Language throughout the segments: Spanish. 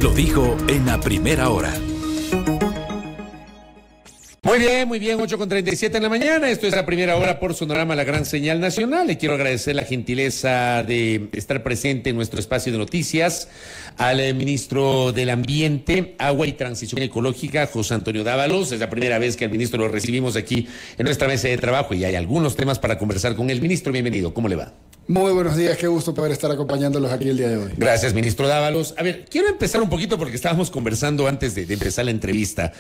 Lo dijo en la primera hora. Muy bien, 8:37 en la mañana. Esto es La Primera Hora por Sonorama, la gran señal nacional. Le quiero agradecer la gentileza de estar presente en nuestro espacio de noticias al ministro del Ambiente, Agua y Transición Ecológica, José Antonio Dávalos. Es la primera vez que al ministro lo recibimos aquí en nuestra mesa de trabajo y hay algunos temas para conversar con el ministro. Bienvenido, ¿cómo le va? Muy buenos días, qué gusto poder estar acompañándolos aquí el día de hoy. Gracias, ministro Dávalos. A ver, quiero empezar un poquito porque estábamos conversando antes de empezar la entrevista.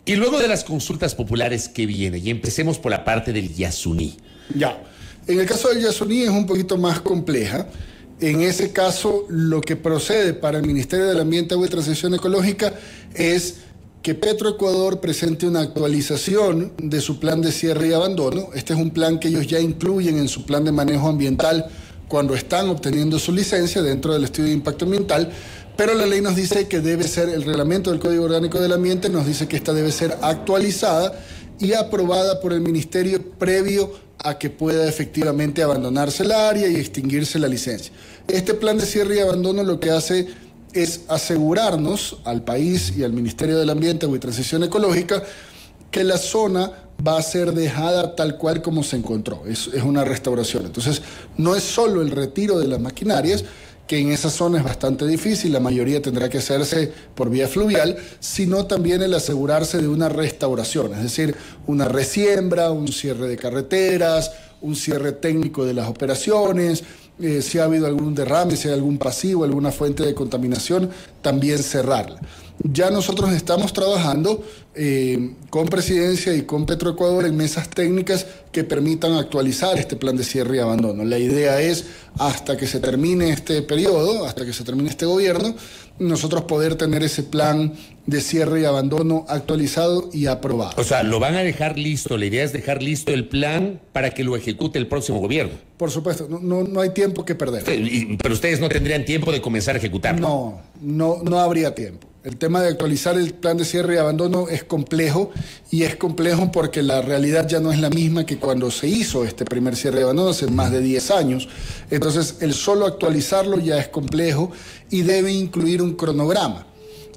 Y luego de las consultas populares que viene, y empecemos por la parte del Yasuní. Ya, en el caso del Yasuní es un poquito más compleja. En ese caso, lo que procede para el Ministerio del Ambiente, Agua y Transición Ecológica es que Petroecuador presente una actualización de su plan de cierre y abandono. Este es un plan que ellos ya incluyen en su plan de manejo ambiental cuando están obteniendo su licencia dentro del estudio de impacto ambiental. Pero la ley nos dice que debe ser, el reglamento del Código Orgánico del Ambiente nos dice que esta debe ser actualizada y aprobada por el Ministerio previo a que pueda efectivamente abandonarse el área y extinguirse la licencia. Este plan de cierre y abandono lo que hace es asegurarnos al país y al Ministerio del Ambiente y Transición Ecológica que la zona va a ser dejada tal cual como se encontró. Es una restauración. Entonces, no es solo el retiro de las maquinarias, que en esa zona es bastante difícil, la mayoría tendrá que hacerse por vía fluvial, sino también el asegurarse de una restauración, es decir, una resiembra, un cierre de carreteras, un cierre técnico de las operaciones, si ha habido algún derrame, si hay algún pasivo, alguna fuente de contaminación, también cerrarla. Ya nosotros estamos trabajando con Presidencia y con Petroecuador en mesas técnicas que permitan actualizar este plan de cierre y abandono. La idea es, hasta que se termine este periodo, hasta que se termine este gobierno, nosotros poder tener ese plan de cierre y abandono actualizado y aprobado. O sea, lo van a dejar listo, la idea es dejar listo el plan para que lo ejecute el próximo gobierno. Por supuesto, no hay tiempo que perder. Pero ustedes no tendrían tiempo de comenzar a ejecutarlo. No habría tiempo. El tema de actualizar el plan de cierre y abandono es complejo, y es complejo porque la realidad ya no es la misma que cuando se hizo este primer cierre y abandono hace más de 10 años. Entonces, el solo actualizarlo ya es complejo y debe incluir un cronograma.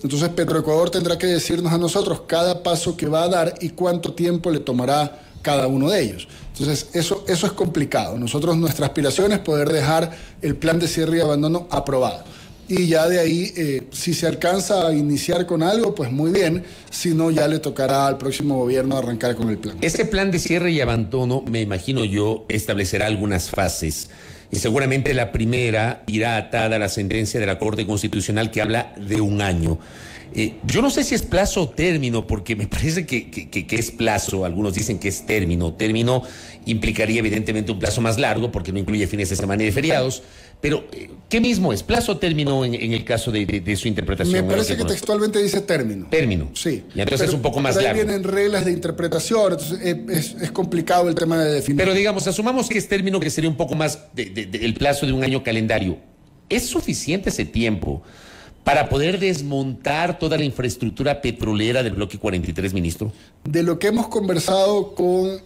Entonces, Petroecuador tendrá que decirnos a nosotros cada paso que va a dar y cuánto tiempo le tomará cada uno de ellos. Entonces, eso es complicado. Nuestra aspiración es poder dejar el plan de cierre y abandono aprobado. Y ya de ahí, si se alcanza a iniciar con algo, pues muy bien. Si no, ya le tocará al próximo gobierno arrancar con el plan. Ese plan de cierre y abandono, me imagino yo, establecerá algunas fases. Y seguramente la primera irá atada a la sentencia de la Corte Constitucional que habla de un año. Yo no sé si es plazo o término, porque me parece que es plazo. Algunos dicen que es término. Término implicaría evidentemente un plazo más largo porque no incluye fines de semana y de feriados. Pero, ¿qué mismo es? ¿Plazo o término en el caso de su interpretación? Me parece que textualmente dice término. Término. Sí. Y entonces es un poco más largo. Ahí vienen reglas de interpretación, entonces es complicado el tema de definir. Pero digamos, asumamos que es término, que sería un poco más el plazo de un año calendario. ¿Es suficiente ese tiempo para poder desmontar toda la infraestructura petrolera del bloque 43, ministro? De lo que hemos conversado con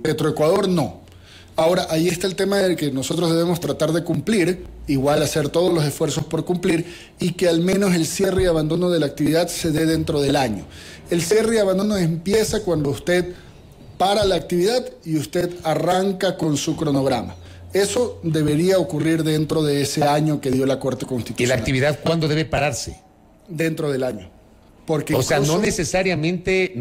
Petroecuador, no. Ahora, ahí está el tema del que nosotros debemos tratar de cumplir, igual hacer todos los esfuerzos por cumplir, y que al menos el cierre y abandono de la actividad se dé dentro del año. El cierre y abandono empieza cuando usted para la actividad y usted arranca con su cronograma. Eso debería ocurrir dentro de ese año que dio la Corte Constitucional. ¿Y la actividad cuándo debe pararse? Dentro del año. Porque o sea, no necesariamente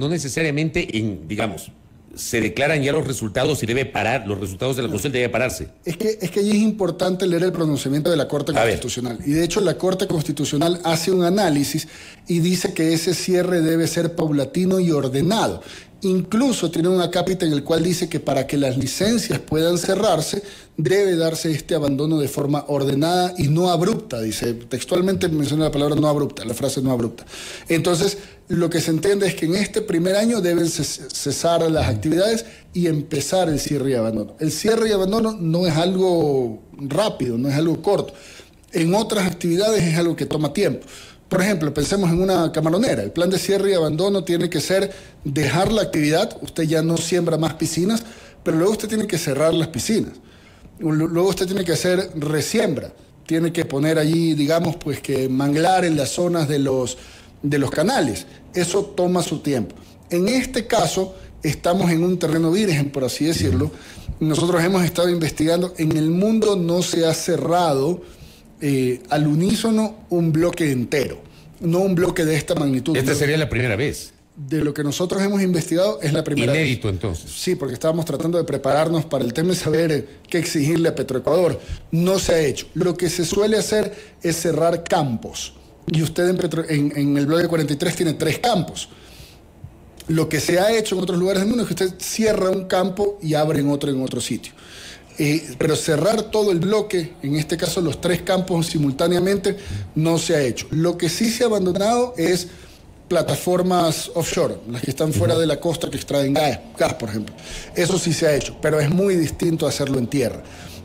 digamos, se declaran ya los resultados y debe parar, los resultados de la consulta debe pararse. Es que allí es importante leer el pronunciamiento de la Corte Constitucional. Y de hecho la Corte Constitucional hace un análisis y dice que ese cierre debe ser paulatino y ordenado. Incluso tiene un acápite en el cual dice que para que las licencias puedan cerrarse, debe darse este abandono de forma ordenada y no abrupta. Dice, textualmente menciona la palabra no abrupta, la frase no abrupta. Entonces, lo que se entiende es que en este primer año deben cesar las actividades y empezar el cierre y abandono. El cierre y abandono no es algo rápido, no es algo corto. En otras actividades es algo que toma tiempo. Por ejemplo, pensemos en una camaronera. El plan de cierre y abandono tiene que ser dejar la actividad. Usted ya no siembra más piscinas, pero luego usted tiene que cerrar las piscinas. Luego usted tiene que hacer resiembra. tiene que poner allí, digamos, pues que manglar en las zonas de los canales. Eso toma su tiempo. En este caso, estamos en un terreno virgen, por así decirlo. Nosotros hemos estado investigando. En el mundo no se ha cerrado al unísono un bloque entero, no un bloque de esta magnitud. Esta sería la primera vez. De lo que nosotros hemos investigado es la primera vez. Inédito, entonces. Sí, porque estábamos tratando de prepararnos para el tema de saber qué exigirle a Petroecuador. No se ha hecho. Lo que se suele hacer es cerrar campos. Y usted en el bloque 43 tiene 3 campos. Lo que se ha hecho en otros lugares del mundo es que usted cierra un campo y abre en otro sitio. Pero cerrar todo el bloque, en este caso los 3 campos simultáneamente, no se ha hecho. Lo que sí se ha abandonado es plataformas offshore, las que están fuera de la costa que extraen gas, por ejemplo. Eso sí se ha hecho, pero es muy distinto hacerlo en tierra.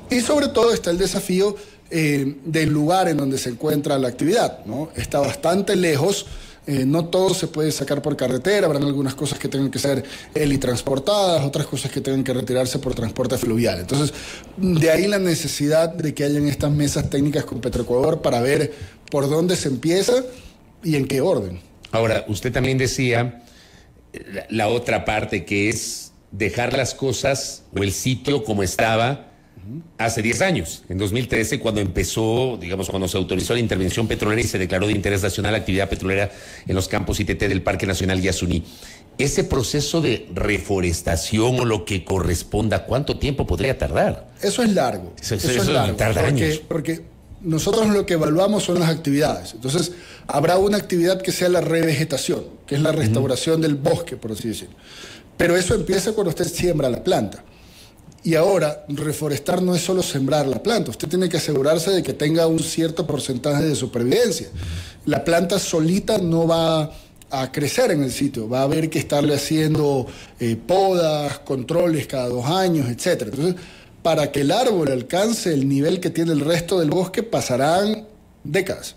Y sobre todo está el desafío del lugar en donde se encuentra la actividad, ¿no? Está bastante lejos, no todo se puede sacar por carretera, habrán algunas cosas que tengan que ser helitransportadas, otras cosas que tengan que retirarse por transporte fluvial. Entonces, de ahí la necesidad de que hayan estas mesas técnicas con Petroecuador para ver por dónde se empieza y en qué orden. Ahora, usted también decía la otra parte, que es dejar las cosas o el sitio como estaba hace 10 años, en 2013, cuando empezó, digamos, cuando se autorizó la intervención petrolera y se declaró de interés nacional la actividad petrolera en los campos ITT del Parque Nacional Yasuní. Ese proceso de reforestación o lo que corresponda, ¿cuánto tiempo podría tardar? Eso es largo. Eso es largo. Tarda años. Porque nosotros lo que evaluamos son las actividades. Entonces, habrá una actividad que sea la revegetación, que es la restauración del bosque, por así decirlo. Pero eso empieza cuando usted siembra la planta. Y ahora, reforestar no es solo sembrar la planta. Usted tiene que asegurarse de que tenga un cierto porcentaje de supervivencia. La planta solita no va a crecer en el sitio. Va a haber que estarle haciendo podas, controles cada 2 años, etc. Entonces, para que el árbol alcance el nivel que tiene el resto del bosque, pasarán décadas.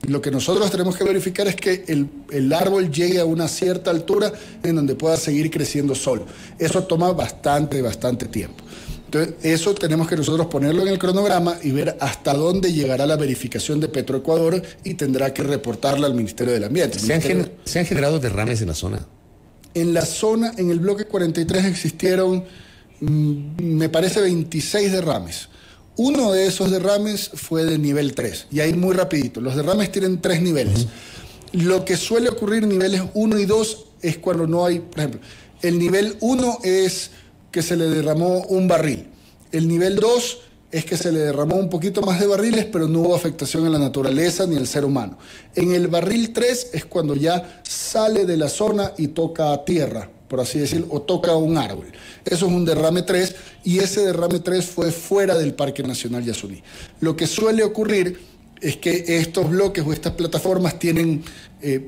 Lo que nosotros tenemos que verificar es que el árbol llegue a una cierta altura en donde pueda seguir creciendo solo. Eso toma bastante tiempo. Entonces, eso tenemos que nosotros ponerlo en el cronograma y ver hasta dónde llegará la verificación de Petroecuador y tendrá que reportarla al Ministerio del Ambiente. ¿Se han generado derrames en la zona? En la zona, en el bloque 43 existieron, me parece, 26 derrames. Uno de esos derrames fue de nivel 3, y ahí muy rapidito. Los derrames tienen 3 niveles. Lo que suele ocurrir en niveles 1 y 2 es cuando no hay, por ejemplo, el nivel 1 es que se le derramó un barril. El nivel 2 es que se le derramó un poquito más de barriles, pero no hubo afectación en la naturaleza ni al ser humano. En el barril 3 es cuando ya sale de la zona y toca a tierra, por así decirlo, o toca un árbol. Eso es un derrame 3, y ese derrame 3 fue fuera del Parque Nacional Yasuní. Lo que suele ocurrir es que estos bloques o estas plataformas tienen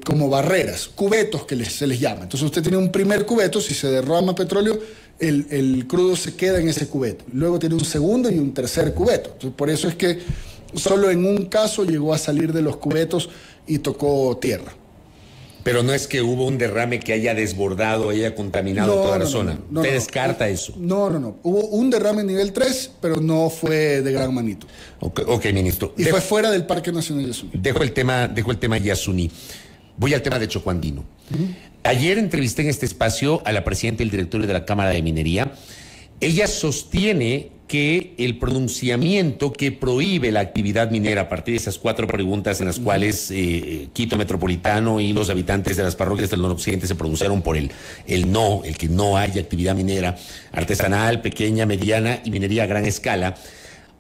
como barreras, cubetos que se les llama. Entonces usted tiene un primer cubeto, si se derrama petróleo, el crudo se queda en ese cubeto. Luego tiene un segundo y un tercer cubeto. Entonces, por eso es que solo en un caso llegó a salir de los cubetos y tocó tierra. Pero no es que hubo un derrame que haya desbordado, haya contaminado toda la zona. ¿Usted descarta eso? No. Hubo un derrame nivel 3, pero no fue de gran magnitud. Ok, ministro. Y fue fuera del Parque Nacional Yasuní. Dejo el tema Yasuní. Voy al tema de Chocuandino. Ayer entrevisté en este espacio a la presidenta del directorio de la Cámara de Minería. Ella sostiene que el pronunciamiento que prohíbe la actividad minera, a partir de esas 4 preguntas en las cuales Quito Metropolitano y los habitantes de las parroquias del noroccidente se pronunciaron por el que no haya actividad minera artesanal, pequeña, mediana y minería a gran escala,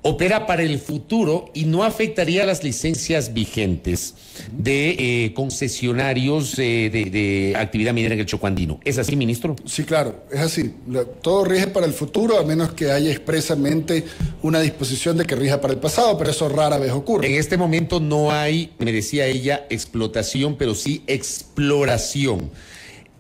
opera para el futuro y no afectaría las licencias vigentes de concesionarios de actividad minera en el Chocuandino. ¿Es así, ministro? Sí, claro, es así. Todo rige para el futuro, a menos que haya expresamente una disposición de que rija para el pasado, pero eso rara vez ocurre. En este momento no hay, me decía ella, explotación, pero sí exploración.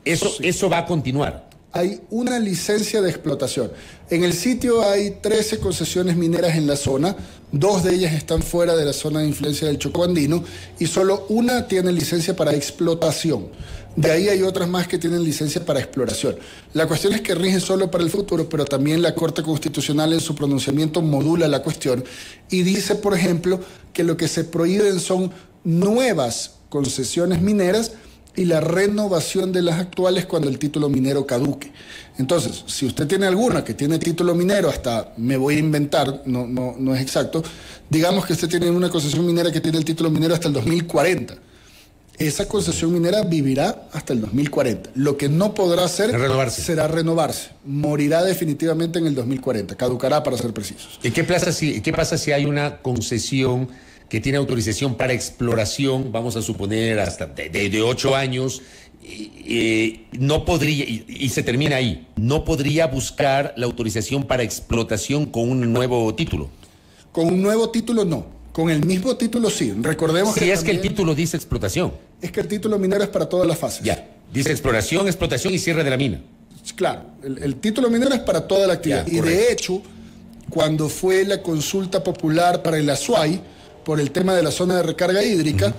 Eso va a continuar. hay una licencia de explotación. En el sitio hay 13 concesiones mineras en la zona, 2 de ellas están fuera de la zona de influencia del Chocó Andino y solo una tiene licencia para explotación. De ahí hay otras más que tienen licencia para exploración. La cuestión es que rige solo para el futuro, pero también la Corte Constitucional en su pronunciamiento modula la cuestión y dice, por ejemplo, que lo que se prohíben son nuevas concesiones mineras y la renovación de las actuales cuando el título minero caduque. Entonces, si usted tiene alguna que tiene título minero hasta, me voy a inventar, no es exacto, digamos que usted tiene una concesión minera que tiene el título minero hasta el 2040. Esa concesión minera vivirá hasta el 2040. Lo que no podrá hacer será renovarse. Morirá definitivamente en el 2040. Caducará, para ser precisos. ¿Y qué pasa si hay una concesión que tiene autorización para exploración, vamos a suponer hasta de 8 años, no podría, y se termina ahí, no podría buscar la autorización para explotación con un nuevo título? Con un nuevo título no, con el mismo título sí. Recordemos que es que el título dice explotación. Es que el título minero es para todas las fases. Ya, dice exploración, explotación y cierre de la mina. Claro, el título minero es para toda la actividad. Ya, y de hecho, cuando fue la consulta popular para el Azuay, por el tema de la zona de recarga hídrica,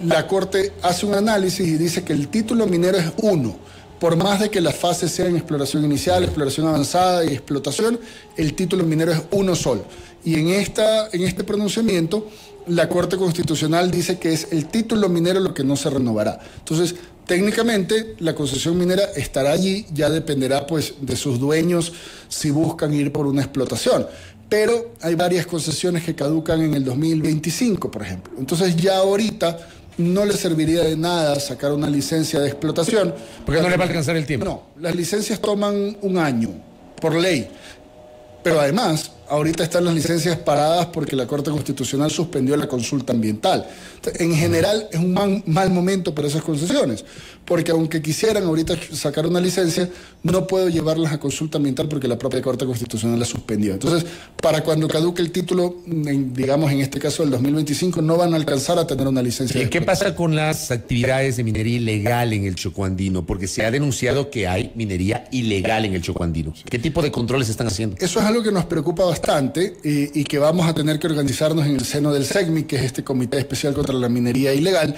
la Corte hace un análisis y dice que el título minero es uno. Por más de que las fases sean exploración inicial, exploración avanzada y explotación, el título minero es uno solo. Y en este pronunciamiento, la Corte Constitucional dice que es el título minero lo que no se renovará. Entonces, técnicamente, la concesión minera estará allí, ya dependerá pues de sus dueños si buscan ir por una explotación. Pero hay varias concesiones que caducan en el 2025, por ejemplo. Entonces ya ahorita no le serviría de nada sacar una licencia de explotación. Porque no le va a alcanzar el tiempo. No, las licencias toman un año, por ley. Pero además, ahorita están las licencias paradas porque la Corte Constitucional suspendió la consulta ambiental. En general es un mal momento para esas concesiones, porque aunque quisieran ahorita sacar una licencia, no puedo llevarlas a consulta ambiental porque la propia Corte Constitucional la suspendió. Entonces, para cuando caduque el título, digamos en este caso del 2025, no van a alcanzar a tener una licencia. ¿Y qué pasa con las actividades de minería ilegal en el Chocó Andino? Porque se ha denunciado que hay minería ilegal en el Chocó Andino. ¿Qué tipo de controles están haciendo? Eso es algo que nos preocupa bastante y que vamos a tener que organizarnos en el seno del SECMI, que es este Comité Especial contra la Minería Ilegal,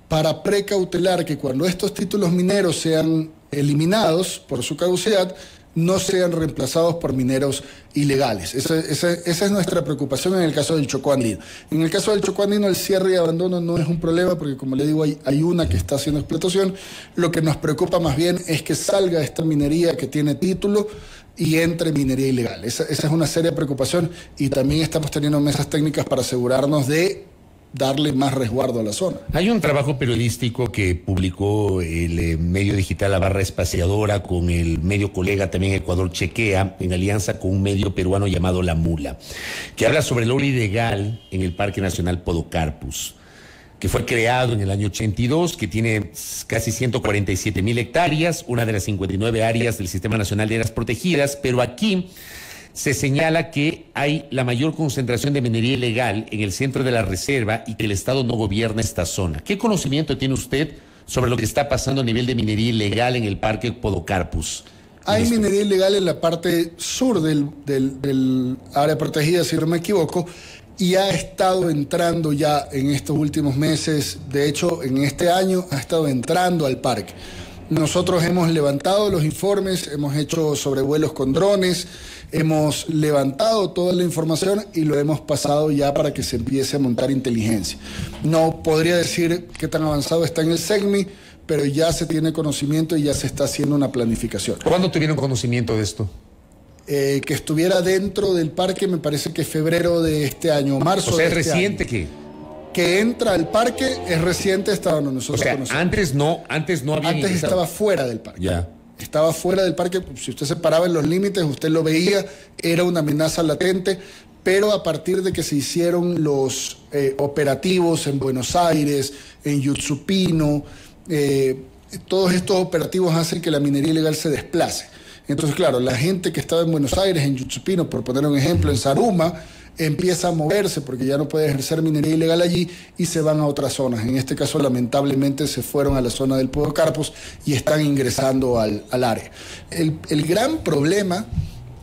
para precautelar que cuando estos títulos mineros sean eliminados por su caducidad, no sean reemplazados por mineros ilegales. Esa es nuestra preocupación en el caso del Chocó Andino. En el caso del Chocó Andino, el cierre y abandono no es un problema porque, como le digo, hay una que está haciendo explotación. Lo que nos preocupa más bien es que salga esta minería que tiene título y entre minería ilegal. Esa es una seria preocupación y también estamos teniendo mesas técnicas para asegurarnos de darle más resguardo a la zona. Hay un trabajo periodístico que publicó el medio digital La Barra Espaciadora con el medio colega también Ecuador Chequea, en alianza con un medio peruano llamado La Mula, que habla sobre el oro ilegal en el Parque Nacional Podocarpus, que fue creado en el año 82, que tiene casi 147,000 hectáreas, una de las 59 áreas del Sistema Nacional de Áreas Protegidas, pero aquí se señala que hay la mayor concentración de minería ilegal en el centro de la reserva y que el Estado no gobierna esta zona. ¿Qué conocimiento tiene usted sobre lo que está pasando a nivel de minería ilegal en el Parque Podocarpus? Hay minería ilegal en la parte sur del área protegida, si no me equivoco, y ha estado entrando ya en estos últimos meses. De hecho, en este año ha estado entrando al parque. Nosotros hemos levantado los informes, hemos hecho sobrevuelos con drones, hemos levantado toda la información y lo hemos pasado ya para que se empiece a montar inteligencia. No podría decir qué tan avanzado está en el SECMI, pero ya se tiene conocimiento y ya se está haciendo una planificación. ¿Cuándo tuvieron conocimiento de esto? Que estuviera dentro del parque, me parece que febrero de este año, marzo. O sea, ¿es reciente qué? Que entra al parque es reciente hasta donde nosotros conocemos. Antes no había. Antes estaba fuera del parque. Ya. Estaba fuera del parque. Si usted se paraba en los límites, usted lo veía, era una amenaza latente, pero a partir de que se hicieron los operativos en Buenos Aires, en Yutsupino, todos estos operativos hacen que la minería ilegal se desplace. Entonces, claro, la gente que estaba en Buenos Aires, en Yutsupino, por poner un ejemplo, en Saruma, empieza a moverse porque ya no puede ejercer minería ilegal allí y se van a otras zonas. En este caso, lamentablemente, se fueron a la zona del Pueblo Carpos y están ingresando al área. El gran problema,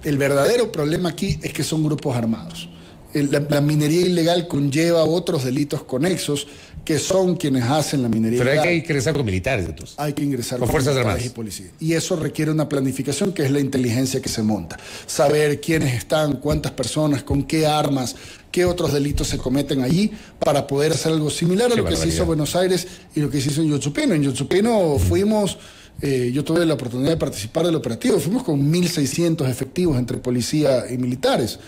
el verdadero problema aquí es que son grupos armados. La minería ilegal conlleva otros delitos conexos que son quienes hacen la minería ilegal. Pero hay que ingresar con militares, entonces. Hay que ingresar con fuerzas armadas y policía. Y eso requiere una planificación que es la inteligencia que se monta. Saber quiénes están, cuántas personas, con qué armas, qué otros delitos se cometen allí para poder hacer algo similar a lo que se hizo en Buenos Aires y lo que se hizo en Yochupino. En Yochupino fuimos... yo tuve la oportunidad de participar del operativo. Fuimos con 1.600 efectivos entre policía y militares.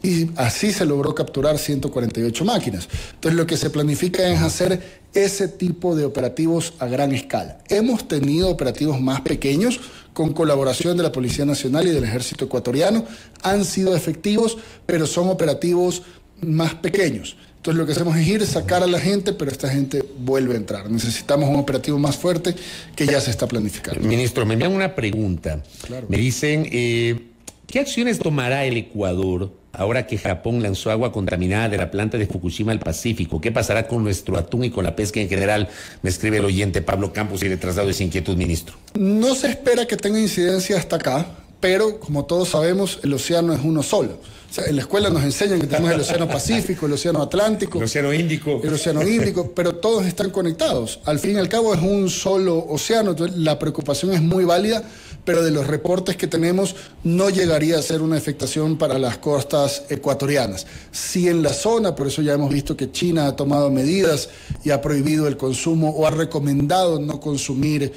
Y así se logró capturar 148 máquinas. Entonces lo que se planifica es hacer ese tipo de operativos a gran escala. Hemos tenido operativos más pequeños con colaboración de la Policía Nacional y del Ejército Ecuatoriano. Han sido efectivos, pero son operativos más pequeños. Entonces lo que hacemos es ir, sacar a la gente, pero esta gente vuelve a entrar. Necesitamos un operativo más fuerte que ya se está planificando. Ministro, me envían una pregunta. Claro. Me dicen, ¿qué acciones tomará el Ecuador ahora que Japón lanzó agua contaminada de la planta de Fukushima al Pacífico? ¿Qué pasará con nuestro atún y con la pesca en general? Me escribe el oyente Pablo Campos y le traslado esa inquietud, ministro. No se espera que tenga incidencia hasta acá, pero como todos sabemos, el océano es uno solo. O sea, en la escuela nos enseñan que tenemos el océano Pacífico, el océano Atlántico, el océano Índico. El océano Índico, pero todos están conectados. Al fin y al cabo es un solo océano, entonces la preocupación es muy válida, pero de los reportes que tenemos no llegaría a ser una afectación para las costas ecuatorianas. Sí en la zona, por eso ya hemos visto que China ha tomado medidas y ha prohibido el consumo o ha recomendado no consumir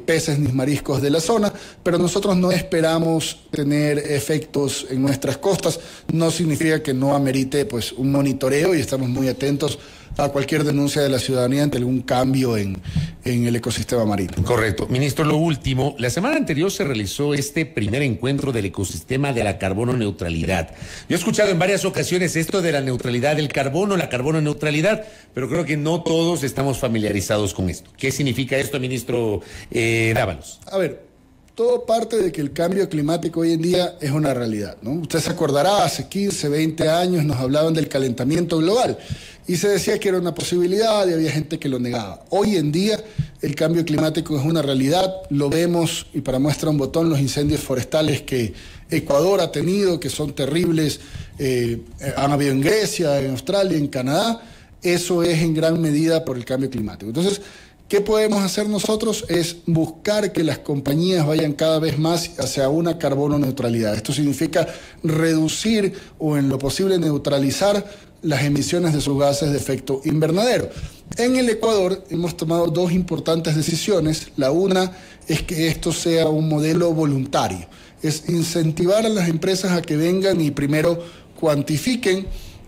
peces ni mariscos de la zona, pero nosotros no esperamos tener efectos en nuestras costas. No significa que no amerite pues un monitoreo y estamos muy atentos a cualquier denuncia de la ciudadanía ante algún cambio en el ecosistema marino. Correcto. Ministro, lo último, la semana anterior se realizó este primer encuentro del ecosistema de la carbono neutralidad. Yo he escuchado en varias ocasiones esto de la neutralidad del carbono, la carbono neutralidad, pero creo que no todos estamos familiarizados con esto. ¿Qué significa esto, ministro Dávalos? A ver, todo parte de que el cambio climático hoy en día es una realidad, ¿no? Usted se acordará, hace 15, 20 años nos hablaban del calentamiento global y se decía que era una posibilidad y había gente que lo negaba. Hoy en día el cambio climático es una realidad, lo vemos y para muestra un botón los incendios forestales que Ecuador ha tenido, que son terribles, han habido en Grecia, en Australia, en Canadá. Eso es en gran medida por el cambio climático. Entonces, ¿qué podemos hacer nosotros? Es buscar que las compañías vayan cada vez más hacia una carbono neutralidad. Esto significa reducir o en lo posible neutralizar las emisiones de sus gases de efecto invernadero. En el Ecuador hemos tomado dos importantes decisiones. La una es que esto sea un modelo voluntario. Es incentivar a las empresas a que vengan y primero cuantifiquen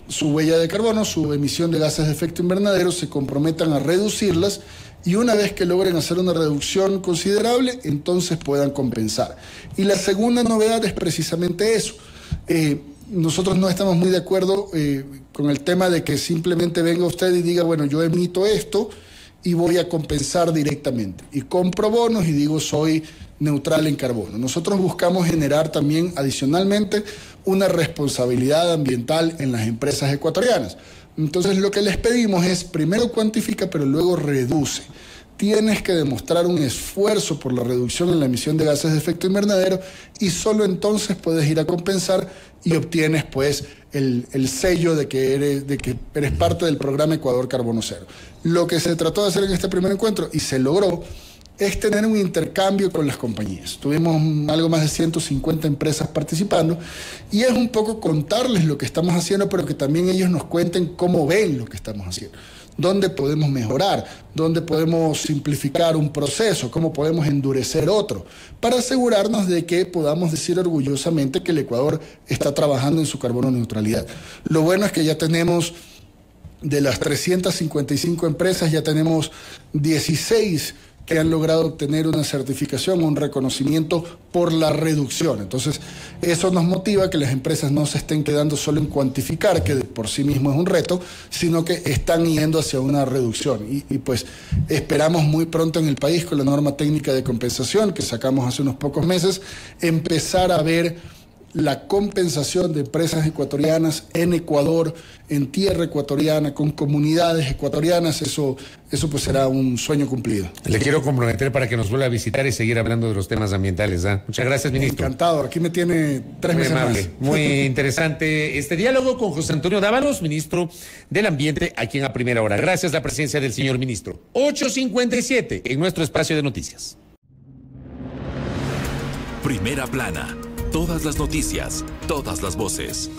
su huella de carbono, su emisión de gases de efecto invernadero, se comprometan a reducirlas y una vez que logren hacer una reducción considerable, entonces puedan compensar. Y la segunda novedad es precisamente eso. Nosotros no estamos muy de acuerdo con el tema de que simplemente venga usted y diga, bueno, yo emito esto y voy a compensar directamente. Y compro bonos y digo, soy neutral en carbono. Nosotros buscamos generar también adicionalmente una responsabilidad ambiental en las empresas ecuatorianas. Entonces lo que les pedimos es, primero cuantifica, pero luego reduce. Tienes que demostrar un esfuerzo por la reducción en la emisión de gases de efecto invernadero y solo entonces puedes ir a compensar y obtienes pues el sello de que eres parte del programa Ecuador Carbono Cero. Lo que se trató de hacer en este primer encuentro, y se logró, es tener un intercambio con las compañías. Tuvimos algo más de 150 empresas participando y es un poco contarles lo que estamos haciendo, pero que también ellos nos cuenten cómo ven lo que estamos haciendo, dónde podemos mejorar, dónde podemos simplificar un proceso, cómo podemos endurecer otro, para asegurarnos de que podamos decir orgullosamente que el Ecuador está trabajando en su carbono neutralidad. Lo bueno es que ya tenemos, de las 355 empresas, ya tenemos 16 que han logrado obtener una certificación, un reconocimiento por la reducción. Entonces, eso nos motiva a que las empresas no se estén quedando solo en cuantificar, que por sí mismo es un reto, sino que están yendo hacia una reducción. Y pues esperamos muy pronto en el país, con la norma técnica de compensación que sacamos hace unos pocos meses, empezar a ver la compensación de empresas ecuatorianas en Ecuador, en tierra ecuatoriana, con comunidades ecuatorianas, eso pues será un sueño cumplido. Le quiero comprometer para que nos vuelva a visitar y seguir hablando de los temas ambientales. Muchas gracias, ministro. Encantado, aquí me tiene 3 meses amable, más. Muy interesante este diálogo con José Antonio Dávalos, ministro del Ambiente, aquí en A Primera Hora. Gracias la presencia del señor ministro. 8:57 en nuestro espacio de noticias. Primera plana. Todas las noticias, todas las voces.